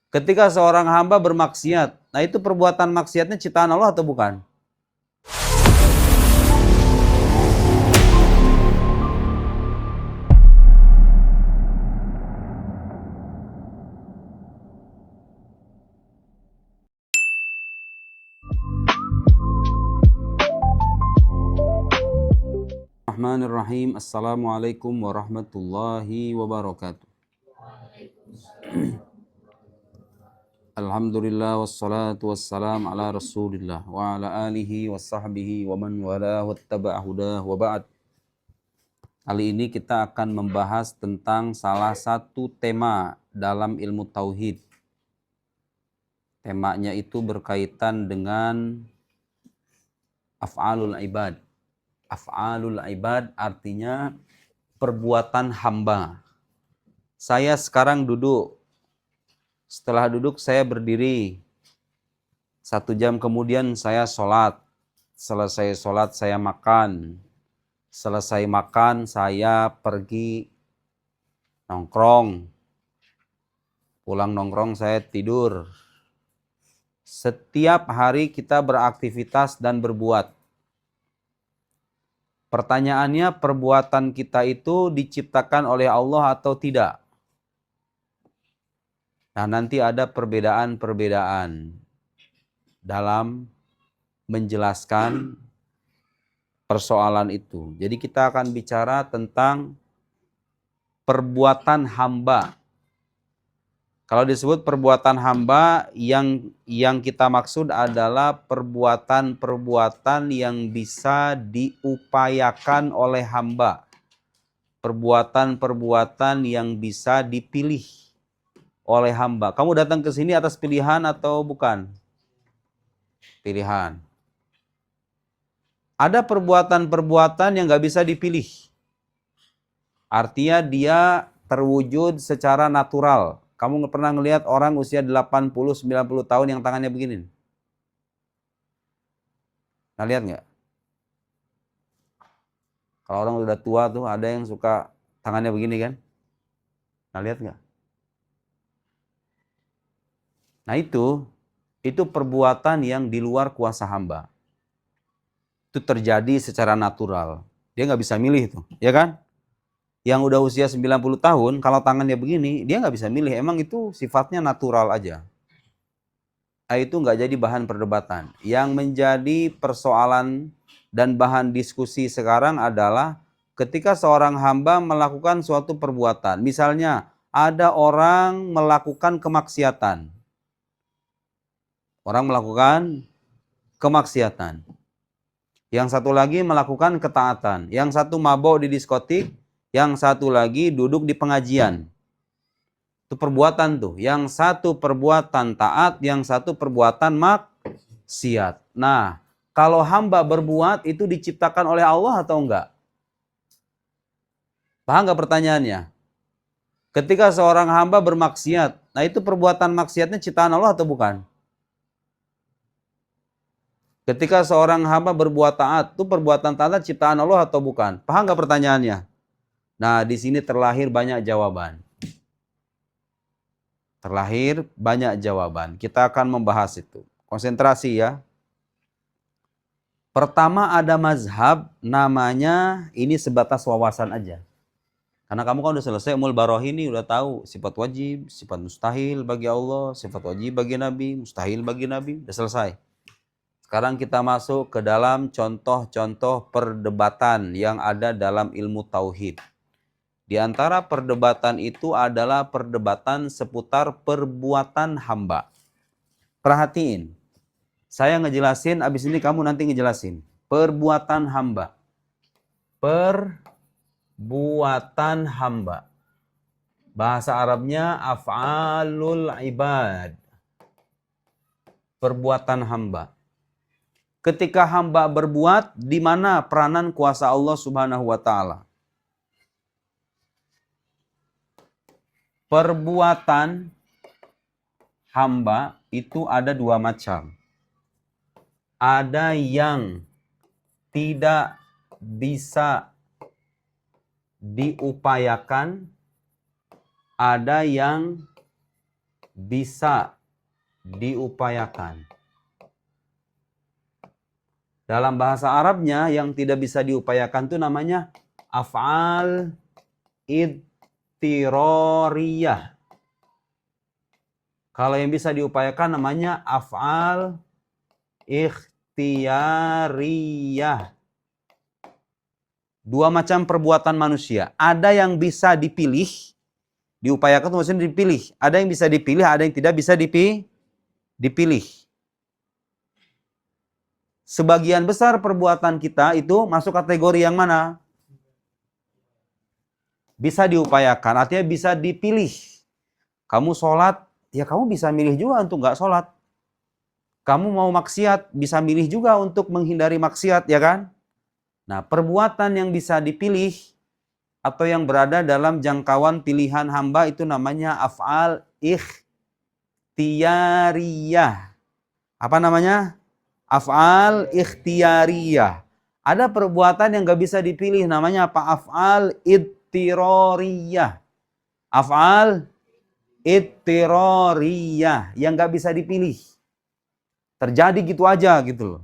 Ketika seorang hamba bermaksiat, nah itu perbuatan maksiatnya ciptaan Allah atau bukan? Bismillahirrahmanirrahim. Assalamualaikum warahmatullahi wabarakatuh. Alhamdulillah wassalatu wassalam ala rasulillah wa ala alihi wa sahbihi wa man wala wattaba'a hudah wa ba'd. Kali ini kita akan membahas tentang salah satu tema dalam ilmu tauhid. Temanya itu berkaitan dengan af'alul ibad. Af'alul ibad artinya perbuatan hamba. Saya sekarang duduk. Setelah duduk saya berdiri. 1 jam kemudian saya sholat. Selesai sholat saya makan. Selesai makan saya pergi nongkrong. Pulang nongkrong saya tidur. Setiap hari kita beraktivitas dan berbuat. Pertanyaannya, perbuatan kita itu diciptakan oleh Allah atau tidak? Nah, nanti ada perbedaan-perbedaan dalam menjelaskan persoalan itu. Jadi kita akan bicara tentang perbuatan hamba. Kalau disebut perbuatan hamba, yang kita maksud adalah perbuatan-perbuatan yang bisa diupayakan oleh hamba. Perbuatan-perbuatan yang bisa dipilih oleh hamba. Kamu datang ke sini atas pilihan atau bukan? Pilihan. Ada perbuatan-perbuatan yang nggak bisa dipilih. Artinya dia terwujud secara natural. Kamu nggak pernah ngelihat orang usia 80-90 tahun yang tangannya begini? Nah, lihat nggak? Kalau orang udah tua tuh ada yang suka tangannya begini kan? Nah, lihat nggak? Nah itu perbuatan yang di luar kuasa hamba. Itu terjadi secara natural. Dia nggak bisa milih itu, ya kan? Yang udah usia 90 tahun, kalau tangannya begini, dia nggak bisa milih. Emang itu sifatnya natural aja. Nah, itu nggak jadi bahan perdebatan. Yang menjadi persoalan dan bahan diskusi sekarang adalah ketika seorang hamba melakukan suatu perbuatan. Misalnya, ada orang melakukan kemaksiatan. Orang melakukan kemaksiatan. Yang satu lagi melakukan ketaatan. Yang satu mabok di diskotik. Yang satu lagi duduk di pengajian. Itu perbuatan tuh. Yang satu perbuatan taat. Yang satu perbuatan maksiat. Nah, kalau hamba berbuat itu diciptakan oleh Allah atau enggak? Paham enggak pertanyaannya? Ketika seorang hamba bermaksiat. Nah, itu perbuatan maksiatnya ciptaan Allah atau bukan? Ketika seorang hamba berbuat taat, itu perbuatan taat ciptaan Allah atau bukan? Paham nggak pertanyaannya? Nah, di sini terlahir banyak jawaban. Terlahir banyak jawaban. Kita akan membahas itu. Konsentrasi ya. Pertama ada mazhab, namanya ini sebatas wawasan aja. Karena kamu kan udah selesai Ummul Barahin ini, udah tahu sifat wajib, sifat mustahil bagi Allah, sifat wajib bagi Nabi, mustahil bagi Nabi, udah selesai. Sekarang kita masuk ke dalam contoh-contoh perdebatan yang ada dalam ilmu tauhid. Di antara perdebatan itu adalah perdebatan seputar perbuatan hamba. Perhatiin, saya ngejelasin, abis ini kamu nanti ngejelasin. Perbuatan hamba. Perbuatan hamba. Bahasa Arabnya af'alul ibad. Perbuatan hamba. Ketika hamba berbuat, di mana peranan kuasa Allah Subhanahu wa Ta'ala? Perbuatan hamba itu ada 2 macam. Ada yang tidak bisa diupayakan, ada yang bisa diupayakan. Dalam bahasa Arabnya yang tidak bisa diupayakan itu namanya af'al idtiroriyah. Kalau yang bisa diupayakan namanya af'al ikhtiyariyah. Dua macam perbuatan manusia. Ada yang bisa dipilih, diupayakan itu maksudnya dipilih. Ada yang bisa dipilih, ada yang tidak bisa dipilih. Sebagian besar perbuatan kita itu masuk kategori yang mana? Bisa diupayakan, artinya bisa dipilih. Kamu sholat, ya kamu bisa milih juga untuk nggak sholat. Kamu mau maksiat, bisa milih juga untuk menghindari maksiat, ya kan? Nah, perbuatan yang bisa dipilih atau yang berada dalam jangkauan pilihan hamba itu namanya af'al ikhtiyariyah. Apa namanya? Af'al ikhtiyariyah. Ada perbuatan yang gak bisa dipilih, namanya apa? Af'al idtiroriyah. Af'al idtiroriyah, yang gak bisa dipilih. Terjadi gitu aja gitu loh.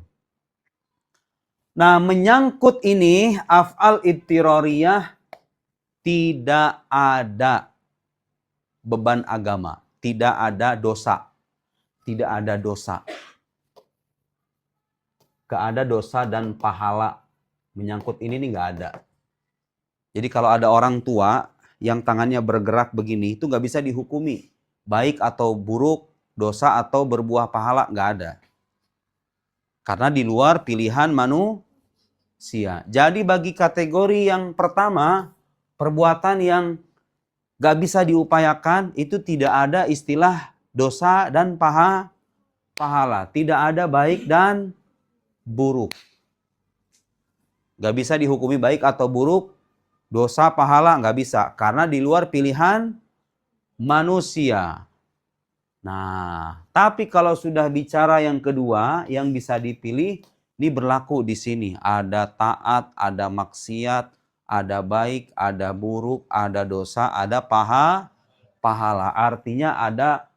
Nah, menyangkut ini, af'al idtiroriyah, tidak ada beban agama. Tidak ada dosa. Tidak ada dosa. Gak ada dosa dan pahala menyangkut ini nih gak ada. Jadi kalau ada orang tua yang tangannya bergerak begini itu gak bisa dihukumi. Baik atau buruk, dosa atau berbuah pahala gak ada. Karena di luar pilihan manusia. Jadi bagi kategori yang pertama, perbuatan yang gak bisa diupayakan itu tidak ada istilah dosa dan pahala. Tidak ada baik dan buruk. Gak bisa dihukumi baik atau buruk, dosa, pahala, gak bisa. Karena di luar pilihan manusia. Nah, tapi kalau sudah bicara yang kedua, yang bisa dipilih, ini berlaku di sini. Ada taat, ada maksiat, ada baik, ada buruk, ada dosa, ada pahala. Artinya ada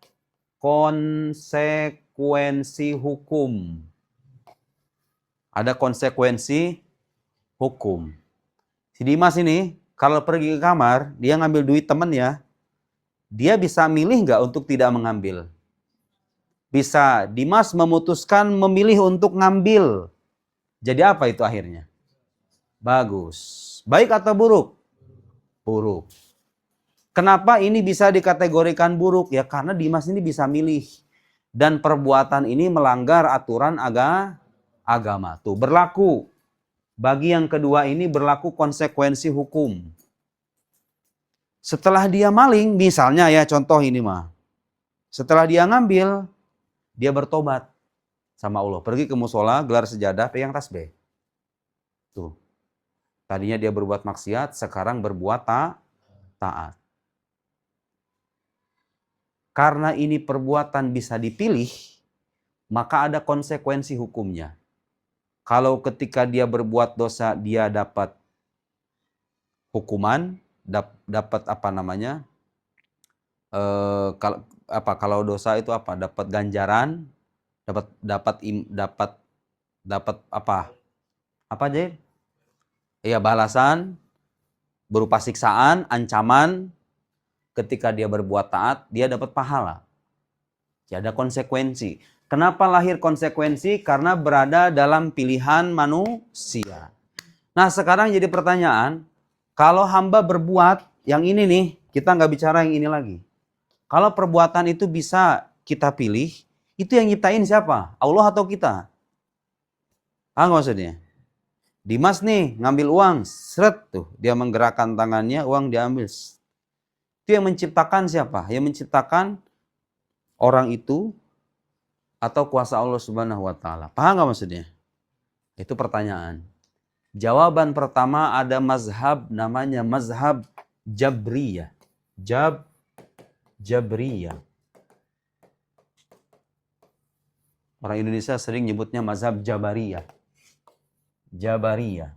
konsekuensi hukum. Ada konsekuensi hukum. Si Dimas ini kalau pergi ke kamar, dia ngambil duit temennya, dia bisa milih nggak untuk tidak mengambil? Bisa. Dimas memutuskan memilih untuk ngambil. Jadi apa itu akhirnya? Bagus. Baik atau buruk? Buruk. Kenapa ini bisa dikategorikan buruk? Ya karena Dimas ini bisa milih. Dan perbuatan ini melanggar aturan agama. Tuh, berlaku. Bagi yang kedua ini berlaku konsekuensi hukum. Setelah dia maling, misalnya ya contoh ini mah. Setelah dia ngambil, dia bertobat sama Allah. Pergi ke musola, gelar sejadah, pegang tasbih. Tuh. Tadinya dia berbuat maksiat, sekarang berbuat taat. Karena ini perbuatan bisa dipilih, maka ada konsekuensi hukumnya. Kalau ketika dia berbuat dosa, dia dapat hukuman, dapat apa namanya? Kalau dosa itu apa? Dapat ganjaran, dapat apa? Apa aja? Iya, balasan berupa siksaan, ancaman. Ketika dia berbuat taat, dia dapat pahala. Jadi ada konsekuensi. Kenapa lahir konsekuensi? Karena berada dalam pilihan manusia. Nah sekarang jadi pertanyaan, kalau hamba berbuat yang ini nih, kita nggak bicara yang ini lagi. Kalau perbuatan itu bisa kita pilih, itu yang nyiptain siapa? Allah atau kita? Paham maksudnya? Dimas nih ngambil uang, seret tuh, dia menggerakkan tangannya, uang diambil. Itu yang menciptakan siapa? Yang menciptakan orang itu atau kuasa Allah Subhanahu wa taala. Paham nggak maksudnya? Itu pertanyaan. Jawaban pertama ada mazhab namanya mazhab Jabriyah. Jabriyah. Orang Indonesia sering nyebutnya mazhab Jabariyah. Jabariyah.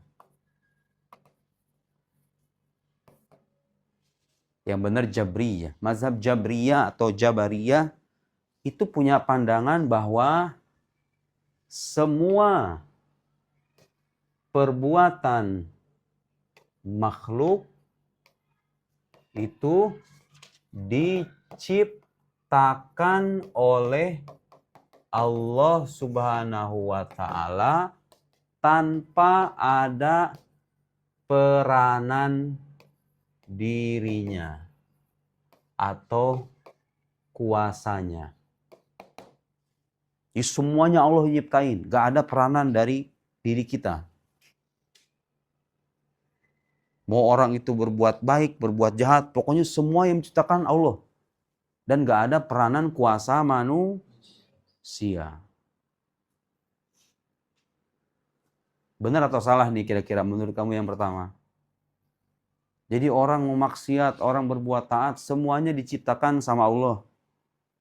Yang benar Jabriyah. Mazhab Jabriyah atau Jabariyah itu punya pandangan bahwa semua perbuatan makhluk itu diciptakan oleh Allah Subhanahu wa Ta'ala tanpa ada peranan dirinya atau kuasanya. Jadi semuanya Allah nyiptain, gak ada peranan dari diri kita. Mau orang itu berbuat baik, berbuat jahat, pokoknya semua yang menciptakan Allah. Dan gak ada peranan kuasa manusia. Benar atau salah nih kira-kira menurut kamu yang pertama? Jadi orang mau maksiat, orang berbuat taat, semuanya diciptakan sama Allah.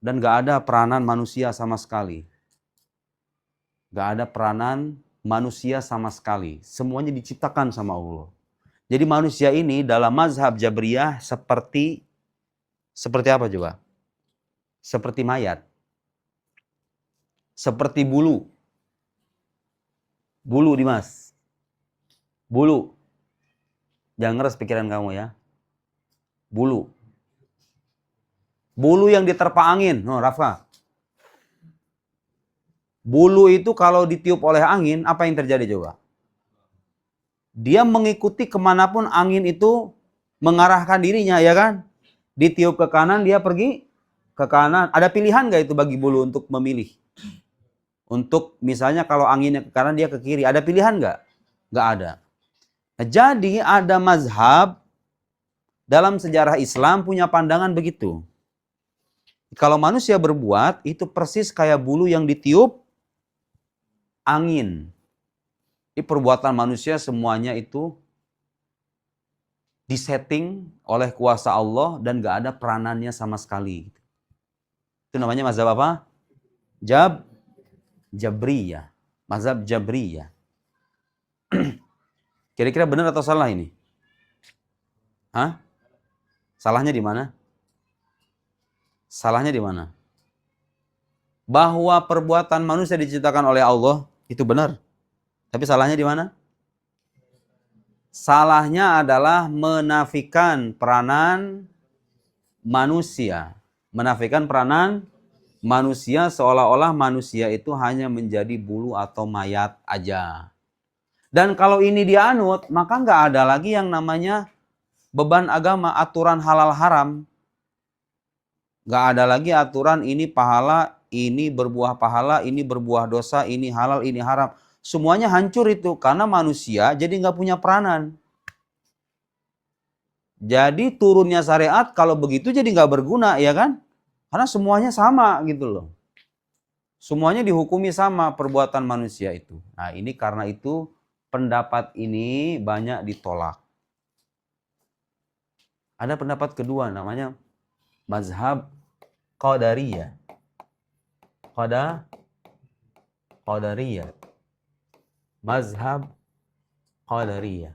Dan gak ada peranan manusia sama sekali. Gak ada peranan manusia sama sekali. Semuanya diciptakan sama Allah. Jadi manusia ini dalam mazhab Jabriyah seperti apa coba? Seperti mayat. Seperti bulu. Bulu Dimas. Bulu. Jangan ngeres pikiran kamu ya. Bulu. Bulu yang diterpa angin. No, Rafa. Bulu itu kalau ditiup oleh angin, apa yang terjadi coba? Dia mengikuti kemanapun angin itu mengarahkan dirinya, ya kan? Ditiup ke kanan, dia pergi ke kanan. Ada pilihan nggak itu bagi bulu untuk memilih? Untuk misalnya kalau anginnya ke kanan, dia ke kiri. Ada pilihan nggak? Nggak ada. Nah, jadi ada mazhab dalam sejarah Islam punya pandangan begitu. Kalau manusia berbuat, itu persis kayak bulu yang ditiup angin. Di perbuatan manusia semuanya itu disetting oleh kuasa Allah dan gak ada peranannya sama sekali. Itu namanya mazhab apa? Jabriyah. Mazhab Jabriyah. Kira-kira benar atau salah ini? Hah? Salahnya di mana? Salahnya di mana? Bahwa perbuatan manusia diciptakan oleh Allah itu benar. Tapi salahnya di mana? Salahnya adalah menafikan peranan manusia. Menafikan peranan manusia seolah-olah manusia itu hanya menjadi bulu atau mayat aja. Dan kalau ini dianut, maka nggak ada lagi yang namanya beban agama, aturan halal haram. Nggak ada lagi aturan ini pahala, ini berbuah pahala, ini berbuah dosa, ini halal, ini haram. Semuanya hancur itu karena manusia jadi nggak punya peranan. Jadi turunnya syariat kalau begitu jadi nggak berguna, ya kan? Karena semuanya sama gitu loh. Semuanya dihukumi sama perbuatan manusia itu. Nah ini karena itu pendapat ini banyak ditolak. Ada pendapat kedua namanya mazhab Qadariyah. Qadariyah. Mazhab Qadariyah.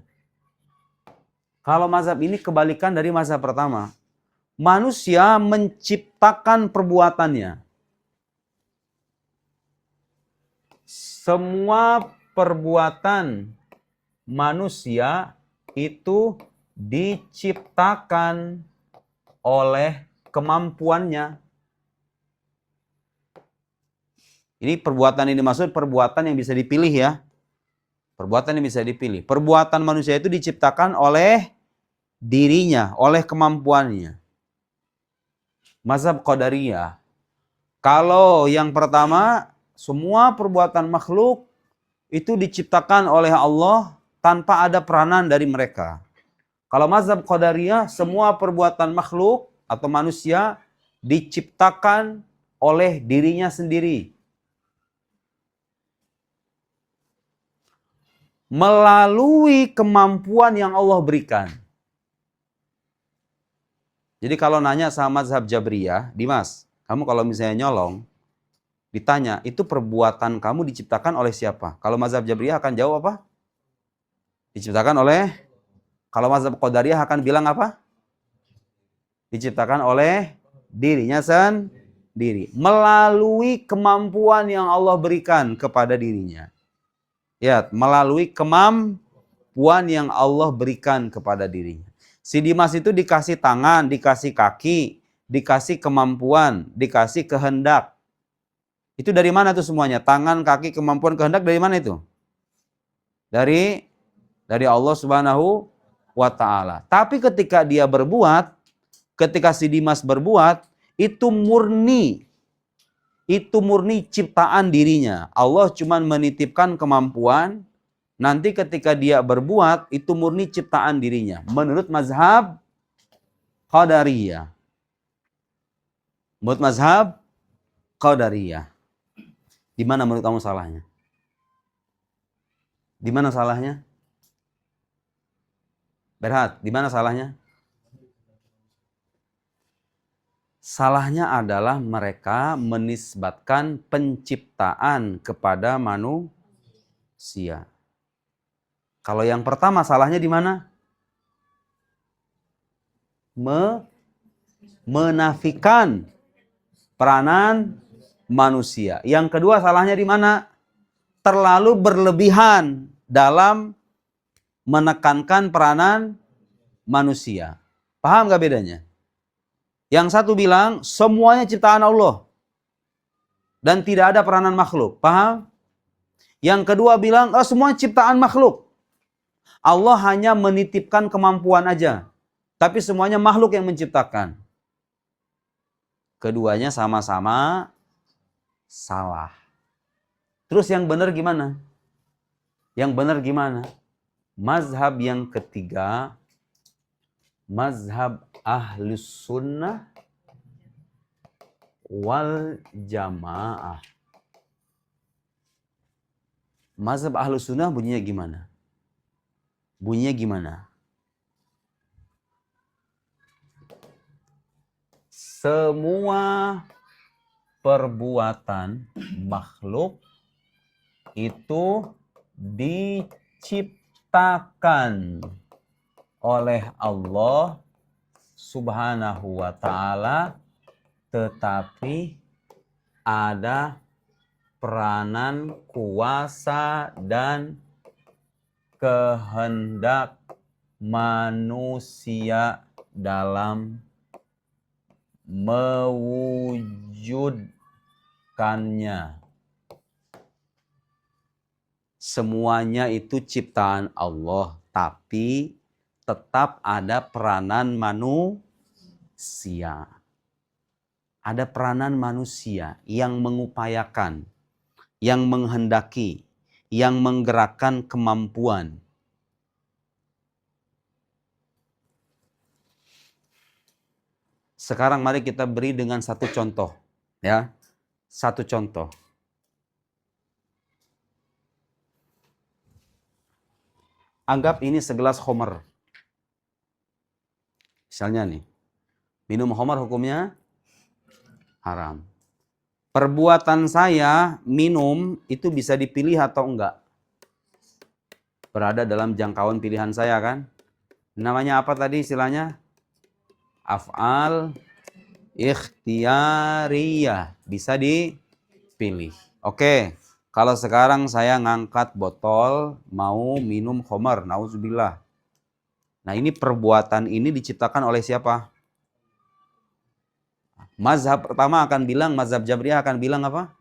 Kalau mazhab ini kebalikan dari mazhab pertama. Manusia menciptakan perbuatannya. Semua perbuatan manusia itu diciptakan oleh kemampuannya. Ini perbuatan ini dimaksud perbuatan yang bisa dipilih ya. Perbuatan yang bisa dipilih. Perbuatan manusia itu diciptakan oleh dirinya, oleh kemampuannya. Mazhab Qadariyah. Kalau yang pertama, semua perbuatan makhluk itu diciptakan oleh Allah tanpa ada peranan dari mereka. Kalau mazhab Qadariyah, semua perbuatan makhluk atau manusia diciptakan oleh dirinya sendiri. Melalui kemampuan yang Allah berikan. Jadi kalau nanya sama mazhab Jabriyah, Dimas, kamu kalau misalnya nyolong, ditanya, itu perbuatan kamu diciptakan oleh siapa? Kalau mazhab Jabriyah akan jawab apa? Diciptakan oleh. Kalau mazhab Qadariyah akan bilang apa? Diciptakan oleh dirinya sendiri. Melalui kemampuan yang Allah berikan kepada dirinya. Ya, melalui kemampuan yang Allah berikan kepada dirinya. Si Dimas itu dikasih tangan, dikasih kaki, dikasih kemampuan, dikasih kehendak. Itu dari mana tuh semuanya? Tangan, kaki, kemampuan, kehendak dari mana itu? Dari Allah Subhanahu wa Ta'ala. Tapi ketika dia berbuat, ketika si Dimas berbuat, itu murni ciptaan dirinya. Allah cuma menitipkan kemampuan, nanti ketika dia berbuat, itu murni ciptaan dirinya. Menurut mazhab Qadariyah. Menurut mazhab Qadariyah. Di mana menurut kamu salahnya? Di mana salahnya? Berhat, di mana salahnya? Salahnya adalah mereka menisbatkan penciptaan kepada manusia. Kalau yang pertama salahnya di mana? Menafikan peranan manusia. Yang kedua salahnya di mana? Terlalu berlebihan dalam menekankan peranan manusia. Paham gak bedanya? Yang satu bilang semuanya ciptaan Allah dan tidak ada peranan makhluk. Paham? Yang kedua bilang semua ciptaan makhluk. Allah hanya menitipkan kemampuan aja. Tapi semuanya makhluk yang menciptakan. Keduanya sama-sama salah. Terus yang benar gimana? Yang benar gimana? Mazhab yang ketiga, mazhab Ahlus Sunnah wal Jamaah. Mazhab Ahlus Sunnah bunyinya gimana? Bunyinya gimana? Semua perbuatan makhluk itu diciptakan oleh Allah Subhanahu wa Ta'ala, tetapi ada peranan kuasa dan kehendak manusia dalam mewujudkannya. Semuanya itu ciptaan Allah, tapi tetap ada peranan manusia. Ada peranan manusia yang mengupayakan, yang menghendaki, yang menggerakkan kemampuan. Sekarang mari kita beri dengan satu contoh, ya. Satu contoh. Anggap ini segelas khamar. Misalnya nih, minum khamar hukumnya haram. Perbuatan saya minum itu bisa dipilih atau enggak? Berada dalam jangkauan pilihan saya kan? Namanya apa tadi istilahnya? Af'al ikhtiyariyah. Bisa dipilih. Oke. Kalau sekarang saya ngangkat botol mau minum khamar, nauzubillah. Nah, ini perbuatan ini diciptakan oleh siapa? Mazhab pertama akan bilang, mazhab Jabriyah akan bilang apa?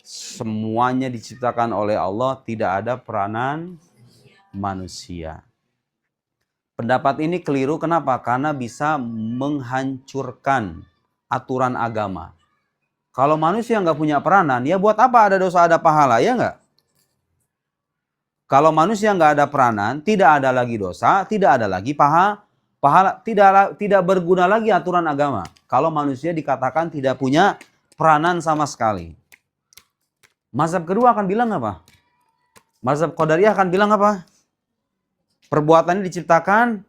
Semuanya diciptakan oleh Allah, tidak ada peranan manusia. Pendapat ini keliru, kenapa? Karena bisa menghancurkan aturan agama. Kalau manusia nggak punya peranan, ya buat apa ada dosa, ada pahala, ya nggak? Kalau manusia nggak ada peranan, tidak ada lagi dosa, tidak ada lagi pahala, tidak berguna lagi aturan agama. Kalau manusia dikatakan tidak punya peranan sama sekali. Mazhab kedua akan bilang apa? Mazhab Qadariyah akan bilang apa? Perbuatan ini diciptakan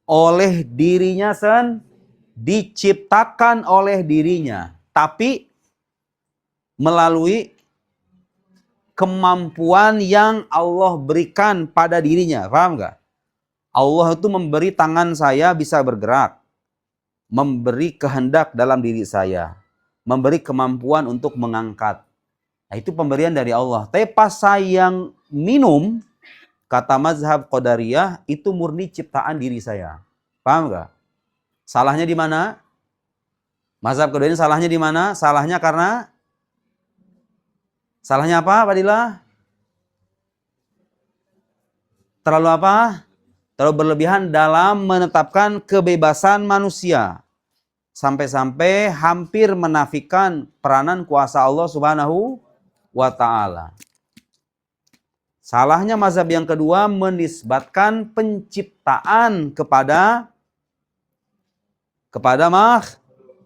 oleh dirinya diciptakan oleh dirinya. Tapi melalui kemampuan yang Allah berikan pada dirinya. Paham nggak? Allah itu memberi tangan saya bisa bergerak, memberi kehendak dalam diri saya, memberi kemampuan untuk mengangkat. Nah, itu pemberian dari Allah. Tapi pas saya minum, kata mazhab Qadariyah, itu murni ciptaan diri saya. Paham nggak? Salahnya di mana? Mazhab Qadariyah salahnya di mana? Salahnya karena salahnya apa, Pak Dila? Terlalu apa? Terlalu berlebihan dalam menetapkan kebebasan manusia. Sampai-sampai hampir menafikan peranan kuasa Allah Subhanahu wa ta'ala. Salahnya mazhab yang kedua menisbatkan penciptaan kepada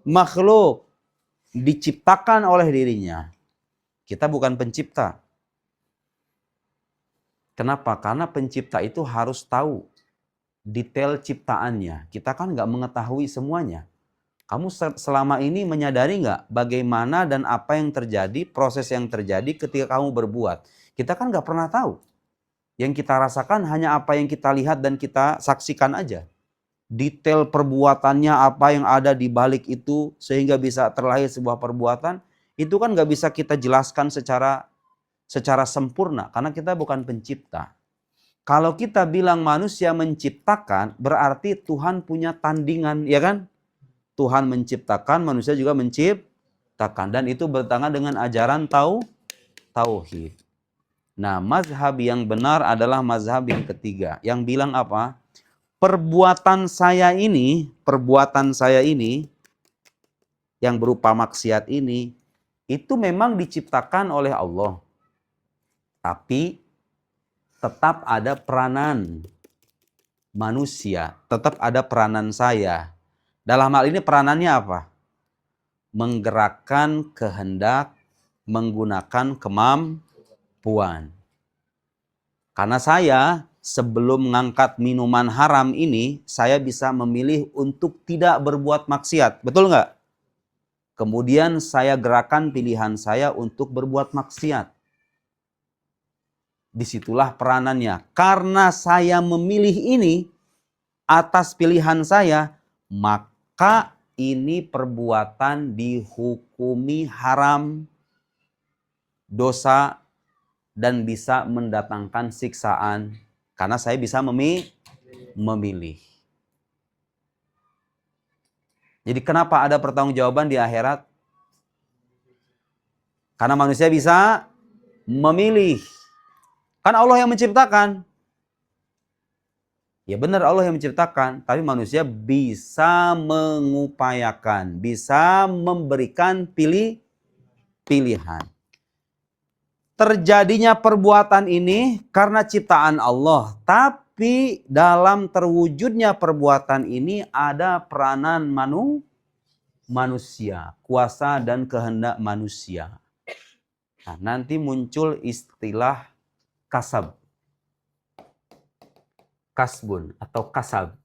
makhluk, diciptakan oleh dirinya. Kita bukan pencipta. Kenapa? Karena pencipta itu harus tahu detail ciptaannya. Kita kan nggak mengetahui semuanya. Kamu selama ini menyadari nggak bagaimana dan apa yang terjadi, proses yang terjadi ketika kamu berbuat? Kita kan nggak pernah tahu. Yang kita rasakan hanya apa yang kita lihat dan kita saksikan aja. Detail perbuatannya, apa yang ada di balik itu, sehingga bisa terlahir sebuah perbuatan, itu kan nggak bisa kita jelaskan secara sempurna, karena kita bukan pencipta. Kalau kita bilang manusia menciptakan, berarti Tuhan punya tandingan, ya kan? Tuhan menciptakan, manusia juga menciptakan. Dan itu bertentangan dengan ajaran tauhid. Nah, mazhab yang benar adalah mazhab yang ketiga. Yang bilang apa? Perbuatan saya ini yang berupa maksiat ini, itu memang diciptakan oleh Allah. Tapi tetap ada peranan manusia, tetap ada peranan saya. Dalam hal ini peranannya apa? Menggerakkan kehendak, menggunakan kemampuan. Karena saya sebelum mengangkat minuman haram ini, saya bisa memilih untuk tidak berbuat maksiat. Betul nggak? Kemudian saya gerakan pilihan saya untuk berbuat maksiat. Disitulah peranannya. Karena saya memilih ini atas pilihan saya, maka ini perbuatan dihukumi haram, dosa, dan bisa mendatangkan siksaan. Karena saya bisa memilih. Jadi kenapa ada pertanggungjawaban di akhirat? Karena manusia bisa memilih. Kan Allah yang menciptakan. Ya benar Allah yang menciptakan, tapi manusia bisa mengupayakan, bisa memberikan pilihan. Terjadinya perbuatan ini karena ciptaan Allah, tapi dalam terwujudnya perbuatan ini ada peranan manusia, kuasa dan kehendak manusia. Nah, nanti muncul istilah kasbun atau kasab.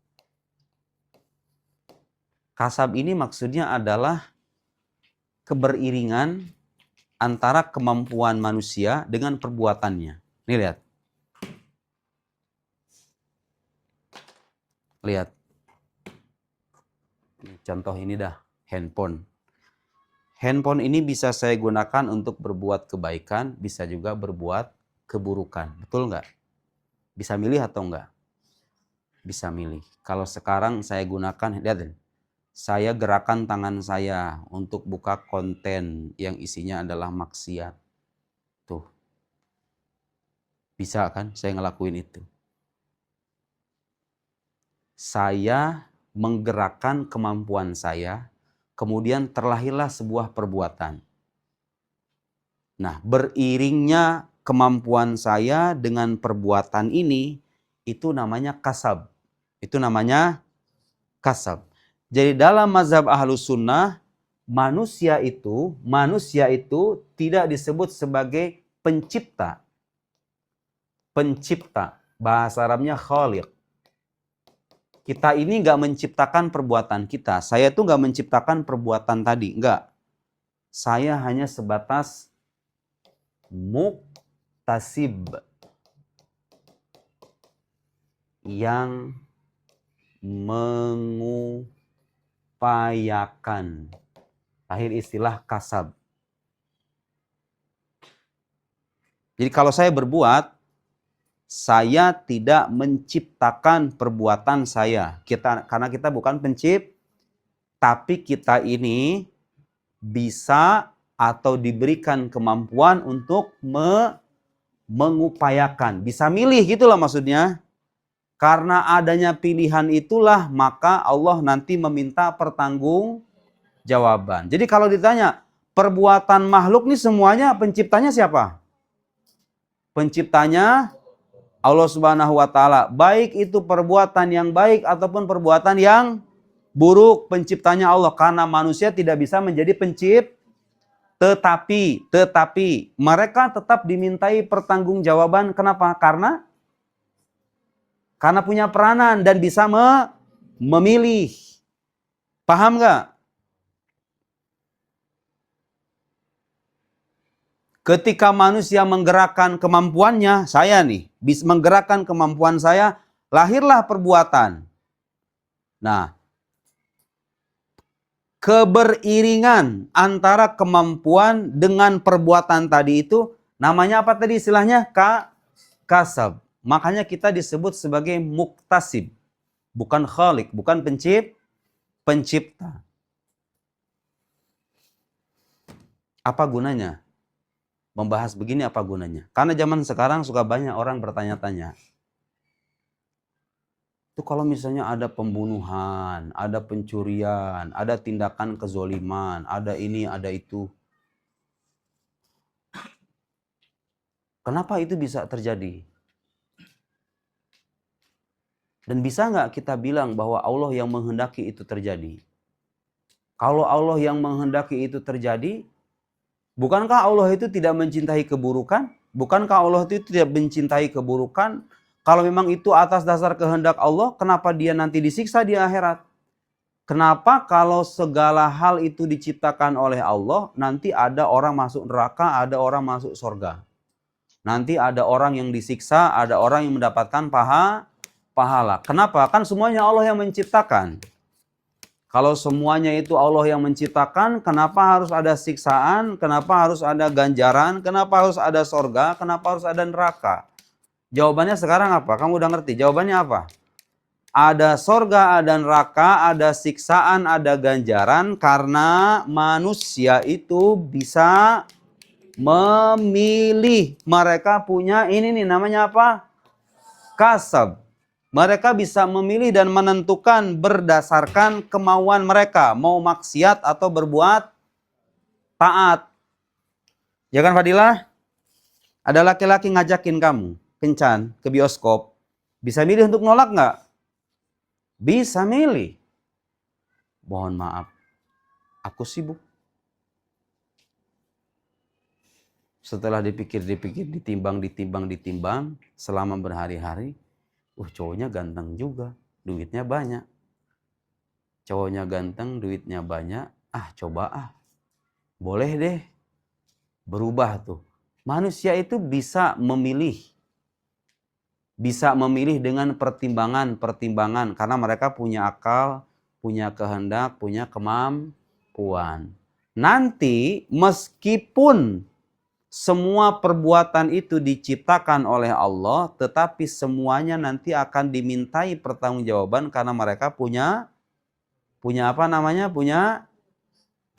Kasab ini maksudnya adalah keberiringan antara kemampuan manusia dengan perbuatannya. Nih lihat. Lihat. Contoh ini dah, handphone. Handphone ini bisa saya gunakan untuk berbuat kebaikan, bisa juga berbuat keburukan. Betul nggak? Bisa milih atau enggak? Bisa milih. Kalau sekarang saya gunakan, lihat, saya gerakan tangan saya untuk buka konten yang isinya adalah maksiat. Tuh. Bisa kan saya ngelakuin itu? Saya menggerakkan kemampuan saya, kemudian terlahirlah sebuah perbuatan. Nah, beriringnya kemampuan saya dengan perbuatan ini, itu namanya kasab. Itu namanya kasab. Jadi dalam mazhab Ahlus Sunnah, manusia itu tidak disebut sebagai pencipta. Pencipta, bahasa Arabnya khaliq. Kita ini nggak menciptakan perbuatan kita. Saya tuh nggak menciptakan perbuatan tadi, nggak. Saya hanya sebatas muktasib. yang mengupayakan. Lahir istilah kasab. Jadi kalau saya berbuat, saya tidak menciptakan perbuatan saya. Karena kita bukan pencipta, tapi kita ini bisa atau diberikan kemampuan untuk mengupayakan. Bisa milih gitulah maksudnya. Karena adanya pilihan itulah maka Allah nanti meminta pertanggungjawaban. Jadi kalau ditanya, perbuatan makhluk nih semuanya penciptanya siapa? Penciptanya Allah Subhanahu wa taala. Baik itu perbuatan yang baik ataupun perbuatan yang buruk, penciptanya Allah. Karena manusia tidak bisa menjadi pencipta. Tetapi mereka tetap dimintai pertanggungjawaban. Kenapa? Karena punya peranan dan bisa memilih. Paham nggak? Ketika manusia menggerakkan kemampuannya, saya nih, bisa menggerakkan kemampuan saya, lahirlah perbuatan. Nah, keberiringan antara kemampuan dengan perbuatan tadi itu, namanya apa tadi istilahnya? Kasab. Makanya kita disebut sebagai muktasib. Bukan khalik, bukan pencipta. Apa gunanya? Membahas begini apa gunanya? Karena zaman sekarang suka banyak orang bertanya-tanya. Itu kalau misalnya ada pembunuhan, ada pencurian, ada tindakan kezoliman, ada ini, ada itu. Kenapa itu bisa terjadi? Dan bisa nggak kita bilang bahwa Allah yang menghendaki itu terjadi? Kalau Allah yang menghendaki itu terjadi, bukankah Allah itu tidak mencintai keburukan? Bukankah Allah itu tidak mencintai keburukan? Kalau memang itu atas dasar kehendak Allah, kenapa dia nanti disiksa di akhirat? Kenapa kalau segala hal itu diciptakan oleh Allah, nanti ada orang masuk neraka, ada orang masuk surga. Nanti ada orang yang disiksa, ada orang yang mendapatkan pahala. Kenapa? Kan semuanya Allah yang menciptakan. Kalau semuanya itu Allah yang menciptakan, kenapa harus ada siksaan? Kenapa harus ada ganjaran? Kenapa harus ada sorga? Kenapa harus ada neraka? Jawabannya sekarang apa? Kamu udah ngerti? Jawabannya apa? Ada sorga, ada neraka, ada siksaan, ada ganjaran. Karena manusia itu bisa memilih. Mereka punya ini nih namanya apa? Kasab. Mereka bisa memilih dan menentukan berdasarkan kemauan mereka. Mau maksiat atau berbuat taat. Ya kan Fadilah? Ada laki-laki ngajakin kamu kencan ke bioskop. Bisa milih untuk nolak nggak? Bisa milih. Mohon maaf. Aku sibuk. Setelah dipikir-dipikir, ditimbang. Selama berhari-hari. Cowoknya ganteng juga, duitnya banyak. Cowoknya ganteng, duitnya banyak. Coba. Boleh deh. Berubah tuh. Manusia itu bisa memilih. Bisa memilih dengan pertimbangan. Karena mereka punya akal, punya kehendak, punya kemampuan. Nanti meskipun semua perbuatan itu diciptakan oleh Allah, tetapi semuanya nanti akan dimintai pertanggungjawaban karena mereka punya apa namanya?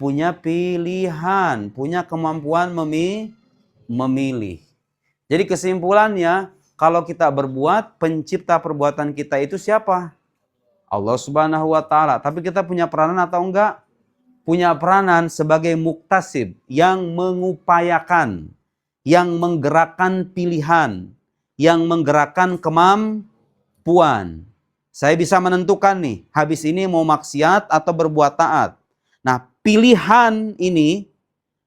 Punya pilihan, punya kemampuan memilih. Jadi kesimpulannya, kalau kita berbuat, pencipta perbuatan kita itu siapa? Allah Subhanahu wa taala. Tapi kita punya peranan atau enggak? Punya peranan sebagai muktasib yang mengupayakan, yang menggerakkan pilihan, yang menggerakkan kemampuan. Saya bisa menentukan nih, habis ini mau maksiat atau berbuat taat. Nah, pilihan ini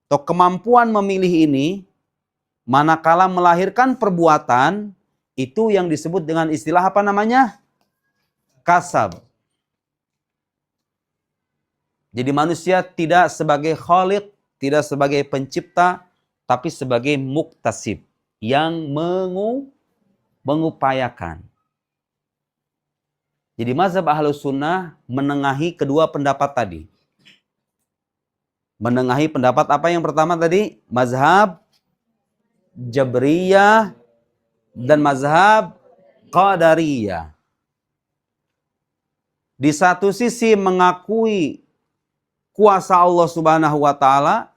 atau kemampuan memilih ini, manakala melahirkan perbuatan, itu yang disebut dengan istilah apa namanya? Kasab. Jadi manusia tidak sebagai khaliq, tidak sebagai pencipta, tapi sebagai muktasib yang mengupayakan. Jadi mazhab Ahlus Sunnah menengahi kedua pendapat tadi. Menengahi pendapat apa yang pertama tadi? Mazhab Jabriyah dan mazhab Qadariyah. Di satu sisi mengakui kuasa Allah Subhanahu wa taala,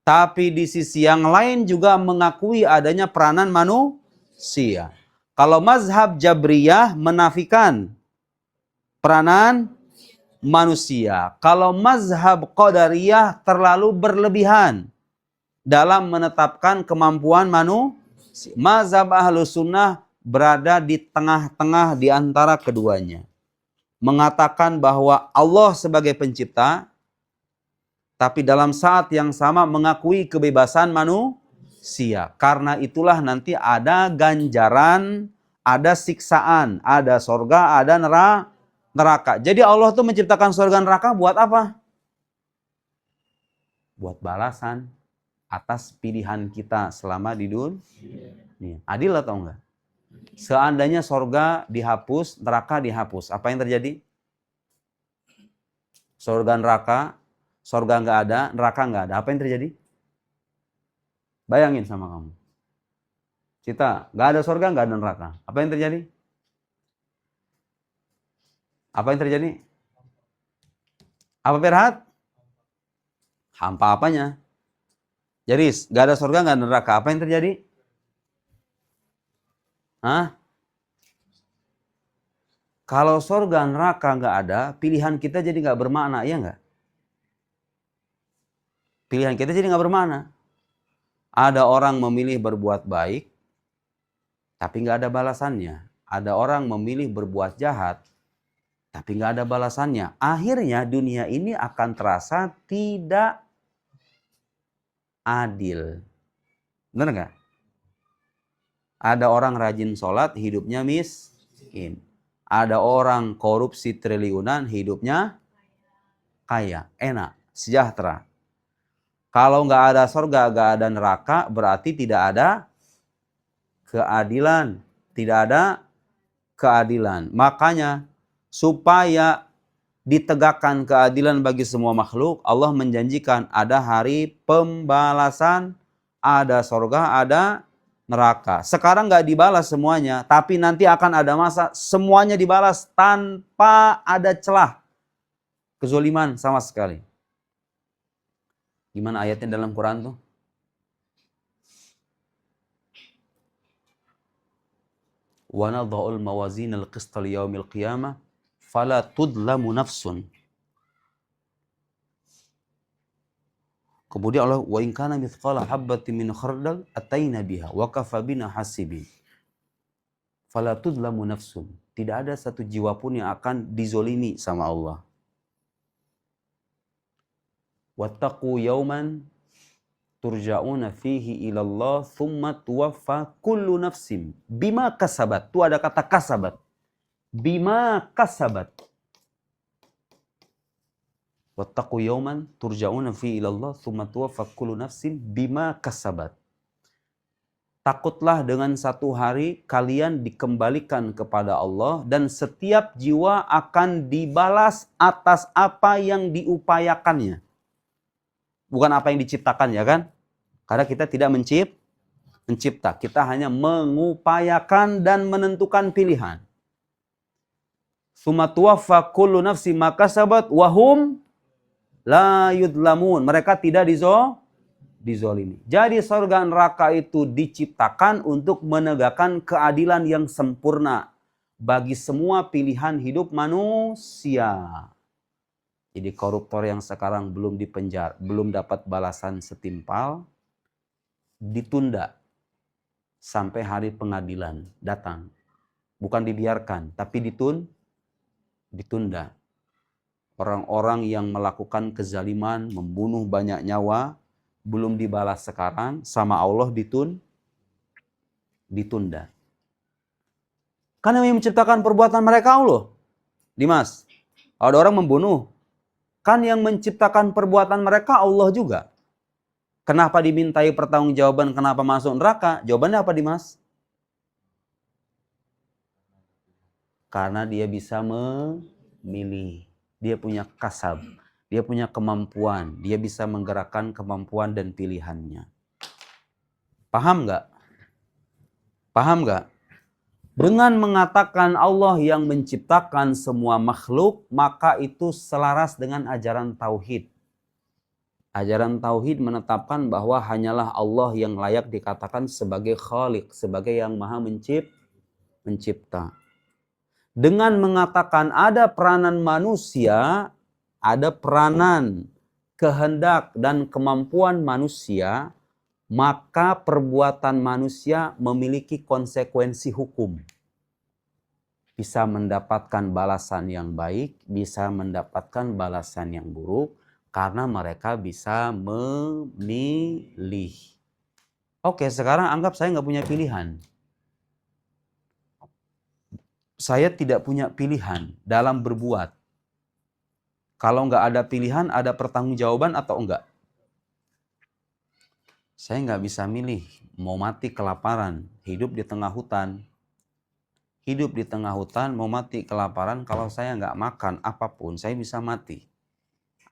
tapi di sisi yang lain juga mengakui adanya peranan manusia. Kalau mazhab Jabriyah menafikan peranan manusia. Kalau mazhab Qadariyah terlalu berlebihan dalam menetapkan kemampuan manusia. Mazhab Ahlus Sunnah berada di tengah-tengah di antara keduanya. Mengatakan bahwa Allah sebagai pencipta, tapi dalam saat yang sama mengakui kebebasan manusia. Karena itulah nanti ada ganjaran, ada siksaan, ada sorga, ada neraka. Jadi Allah tuh menciptakan sorga neraka buat apa? Buat balasan atas pilihan kita selama di dunia. Adil atau enggak? Seandainya sorga dihapus, neraka dihapus, apa yang terjadi? Sorga nggak ada, neraka nggak ada. Apa yang terjadi? Bayangin sama kamu. Cita, nggak ada sorga, nggak ada neraka. Apa yang terjadi? Apa yang terjadi? Apa Ferhat? Hampa apanya? Jadi, nggak ada sorga, nggak ada neraka. Apa yang terjadi? Hah? Kalau sorga, neraka nggak ada, pilihan kita jadi nggak bermakna, iya nggak? Pilihan kita jadi nggak bermakna. Ada orang memilih berbuat baik, tapi nggak ada balasannya. Ada orang memilih berbuat jahat, tapi nggak ada balasannya. Akhirnya dunia ini akan terasa tidak adil. Benar nggak? Ada orang rajin sholat, hidupnya miskin. Ada orang korupsi triliunan, hidupnya kaya, enak, sejahtera. Kalau nggak ada surga, nggak ada neraka, berarti tidak ada keadilan. Tidak ada keadilan. Makanya supaya ditegakkan keadilan bagi semua makhluk, Allah menjanjikan ada hari pembalasan, ada surga, ada neraka. Sekarang nggak dibalas semuanya, tapi nanti akan ada masa semuanya dibalas tanpa ada celah kezoliman sama sekali. Gimana ayatnya dalam Quran tuh? Wa nadha'ul mawazin al-qista liyaumil qiyamah fala tudlamu nafsun. Kemudian Allah, wa in kana mithqala habbatin min khardal ataina biha wa kafa bina hasibin. Fala tudlamu nafsun. Tidak ada satu jiwa pun yang akan dizolimi sama Allah. Wattaqu yawman turja'una fihi ilallah thumma tuwaffa kullu nafsim bima kasabat. Itu ada kata kasabat. Bima kasabat. Wattaqu yawman turja'una fihi ilallah thumma tuwaffa kullu nafsim bima kasabat. Takutlah dengan satu hari kalian dikembalikan kepada Allah dan setiap jiwa akan dibalas atas apa yang diupayakannya. Bukan apa yang diciptakan, ya kan? Karena kita tidak mencipta. Kita hanya mengupayakan dan menentukan pilihan. Tsumma tuwaffa kullu nafsin ma kasabat wa hum la yudlamun. Mereka tidak dizolimi. Jadi surga neraka itu diciptakan untuk menegakkan keadilan yang sempurna bagi semua pilihan hidup manusia. Jadi koruptor yang sekarang belum dipenjara, belum dapat balasan setimpal, ditunda sampai hari pengadilan datang. Bukan dibiarkan, tapi ditunda. Orang-orang yang melakukan kezaliman, membunuh banyak nyawa, belum dibalas sekarang, sama Allah ditunda. Karena yang menciptakan perbuatan mereka Allah. Dimas, ada orang membunuh, kan yang menciptakan perbuatan mereka Allah juga. Kenapa dimintai pertanggungjawaban, kenapa masuk neraka? Jawabannya apa, Dimas? Karena dia bisa memilih. Dia punya kasab. Dia punya kemampuan. Dia bisa menggerakkan kemampuan dan pilihannya. Paham nggak? Paham nggak? Dengan mengatakan Allah yang menciptakan semua makhluk, maka itu selaras dengan ajaran tauhid. Ajaran tauhid menetapkan bahwa hanyalah Allah yang layak dikatakan sebagai Khaliq, sebagai yang maha mencipta. Dengan mengatakan ada peranan manusia, ada peranan, kehendak dan kemampuan manusia, maka perbuatan manusia memiliki konsekuensi hukum. Bisa mendapatkan balasan yang baik, bisa mendapatkan balasan yang buruk, karena mereka bisa memilih. Oke, sekarang anggap saya nggak punya pilihan. Saya tidak punya pilihan dalam berbuat. Kalau nggak ada pilihan, ada pertanggungjawaban atau enggak? Saya nggak bisa milih mau mati kelaparan, hidup di tengah hutan. Hidup di tengah hutan, mau mati kelaparan, kalau saya nggak makan apapun, saya bisa mati.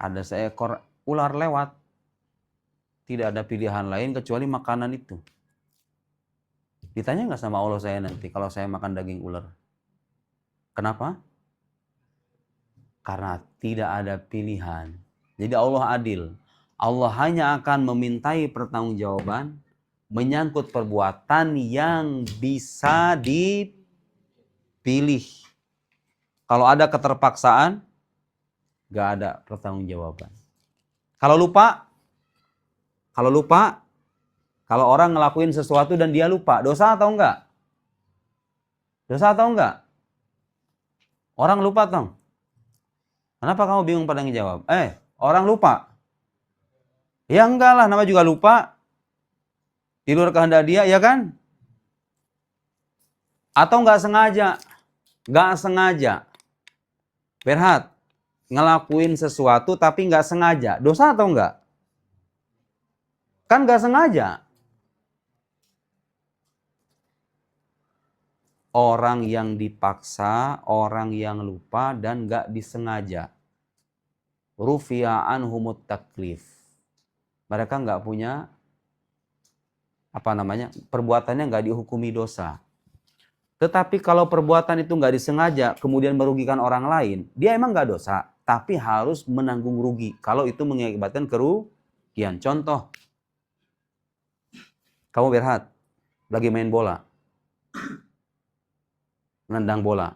Ada seekor ular lewat, tidak ada pilihan lain kecuali makanan itu. Ditanya nggak sama Allah saya nanti kalau saya makan daging ular? Kenapa? Karena tidak ada pilihan. Jadi Allah adil. Allah hanya akan memintai pertanggungjawaban menyangkut perbuatan yang bisa dipilih. Kalau ada keterpaksaan, gak ada pertanggungjawaban. Kalau lupa, kalau orang ngelakuin sesuatu dan dia lupa, dosa atau enggak? Dosa atau enggak? Orang lupa toh. Kenapa kamu bingung pada ngejawab? Orang lupa. Ya enggak lah, nama juga lupa. Di luar kehendak dia, ya kan? Atau enggak sengaja? Enggak sengaja. Berhat, ngelakuin sesuatu tapi enggak sengaja. Dosa atau enggak? Kan enggak sengaja. Orang yang dipaksa, orang yang lupa dan gak disengaja. Rufi'a anhumut taklif. Mereka gak punya perbuatannya gak dihukumi dosa. Tetapi kalau perbuatan itu gak disengaja kemudian merugikan orang lain, dia emang gak dosa, tapi harus menanggung rugi kalau itu mengakibatkan kerugian. Contoh, kamu Berhat lagi main bola, nendang bola.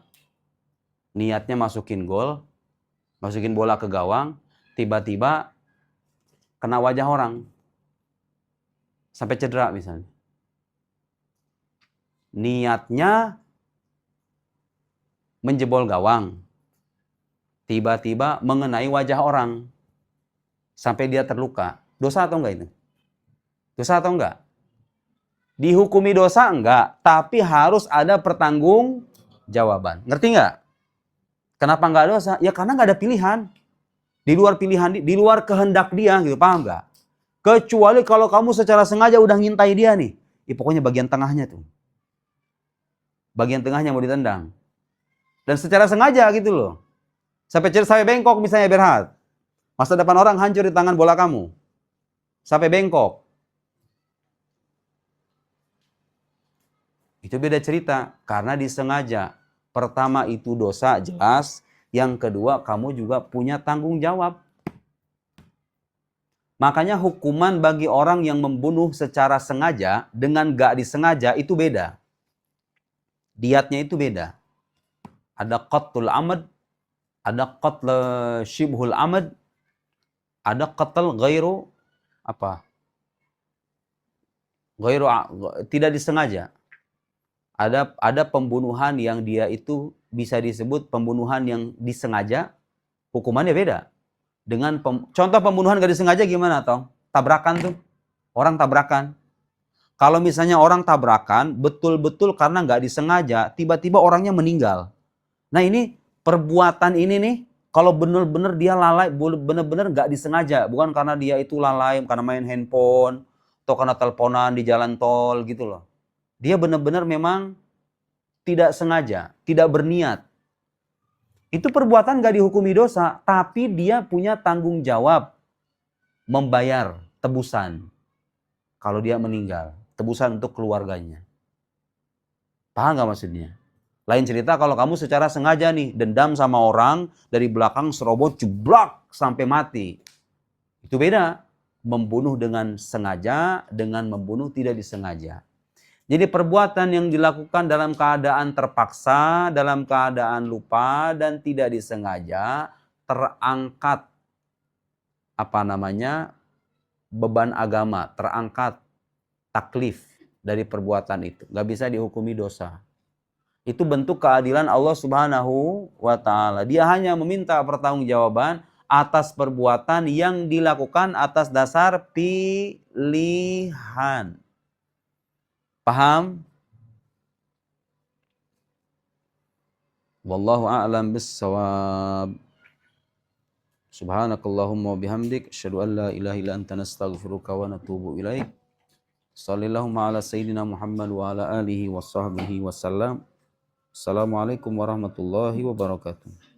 Niatnya masukin gol, masukin bola ke gawang, tiba-tiba kena wajah orang. Sampai cedera misalnya. Niatnya menjebol gawang. Tiba-tiba mengenai wajah orang. Sampai dia terluka. Dosa atau enggak itu? Dosa atau enggak? Dihukumi dosa enggak, tapi harus ada pertanggungjawaban. Ngerti enggak? Kenapa enggak dosa? Ya karena enggak ada pilihan. Di luar pilihan, di luar kehendak dia gitu, paham enggak? Kecuali kalau kamu secara sengaja udah ngintai dia nih. Ya pokoknya bagian tengahnya tuh. Bagian tengahnya mau ditendang. Dan secara sengaja gitu loh. Sampai bengkok misalnya Berhat. Masa depan orang hancur di tangan bola kamu. Sampai bengkok. Itu beda cerita, karena disengaja. Pertama itu dosa jelas, yang kedua kamu juga punya tanggung jawab. Makanya hukuman bagi orang yang membunuh secara sengaja dengan gak disengaja itu beda. Diatnya itu beda. Ada qatlul amad, ada qatl syibhul amad, ada qatl ghairu tidak disengaja. Ada pembunuhan yang dia itu bisa disebut pembunuhan yang disengaja, hukumannya beda. Dengan contoh pembunuhan gak disengaja gimana toh? Tabrakan tuh. Orang tabrakan. Kalau misalnya orang tabrakan betul-betul karena gak disengaja, tiba-tiba orangnya meninggal. Nah ini perbuatan ini nih, kalau benar-benar dia lalai, benar-benar gak disengaja. Bukan karena dia itu lalai, karena main handphone, atau karena teleponan di jalan tol gitu loh. Dia benar-benar memang tidak sengaja, tidak berniat. Itu perbuatan gak dihukumi dosa, tapi dia punya tanggung jawab membayar tebusan kalau dia meninggal, tebusan untuk keluarganya. Paham gak maksudnya? Lain cerita kalau kamu secara sengaja nih dendam sama orang dari belakang serobot jeblak sampai mati. Itu beda. Membunuh dengan sengaja dengan membunuh tidak disengaja. Jadi perbuatan yang dilakukan dalam keadaan terpaksa, dalam keadaan lupa dan tidak disengaja, terangkat beban agama, terangkat taklif dari perbuatan itu. Gak bisa dihukumi dosa. Itu bentuk keadilan Allah Subhanahu wa Ta'ala. Dia hanya meminta pertanggungjawaban atas perbuatan yang dilakukan atas dasar pilihan. Paham? Wallahu a'lam bissawab. Subhanakallahumma wa bihamdik asyhadu an la ilaha illa anta nastaghfiruka wa natubu ilaik. Shallallahu ala sayyidina Muhammad wa ala alihi wa sahbihi wasallam. Assalamualaikum warahmatullahi wabarakatuh.